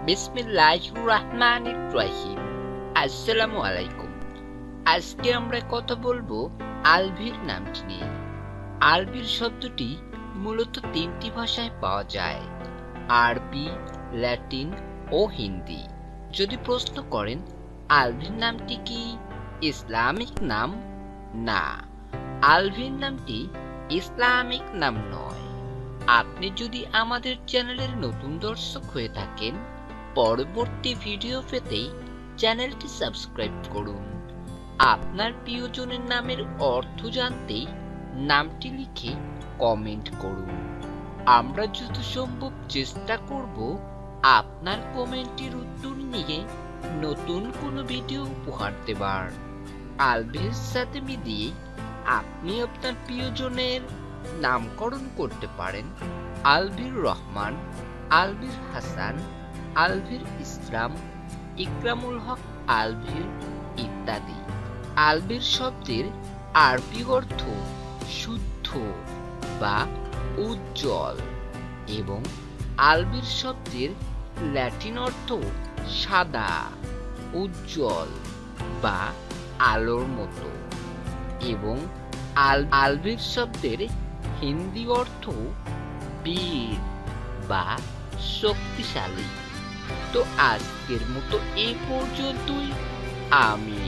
বিসমিল্লাহির রহমানির রহিম। আসসালামু আলাইকুম। আজকে আমরা কথা বলবো আলভির নামটি নিয়ে। আলভির শব্দটি মূলত তিনটি ভাষায় পাওয়া যায়: আরবি, ল্যাটিন ও হিন্দি। যদি প্রশ্ন করেন আলভির নামটি কি ইসলামিক নাম, না, আলভির নামটি ইসলামিক নাম নয়। আপনি যদি আমাদের চ্যানেলের নতুন দর্শক হয়ে থাকেন, পরবর্তী ভিডিও পেতে চ্যানেলটি সাবস্ক্রাইব করুন। আপনার প্রিয়জনের নামের অর্থ জানতে নামটি লিখে কমেন্ট করুন। আমরা যত সম্ভব চেষ্টা করব আপনার কমেন্টের উত্তর নিয়ে নতুন কোনো ভিডিও উপহার দেবার। আলভির সাথে মিলিয়ে আপনি আপনার প্রিয়জনের নামকরণ করতে পারেন: আলভির রহমান, আলভির হাসান, আলভির ইসলাম, ইকরামুল হক আলভির ইত্যাদি। আলভির শব্দের আরবি অর্থ শুদ্ধ বা উজ্জ্বল এবং আলভির শব্দের ল্যাটিন অর্থ সাদা, উজ্জ্বল বা আলোর মতো এবং আলভির শব্দের হিন্দি অর্থ বীর বা শক্তিশালী। তো আজকের মতো এই পর্যন্তই। আমি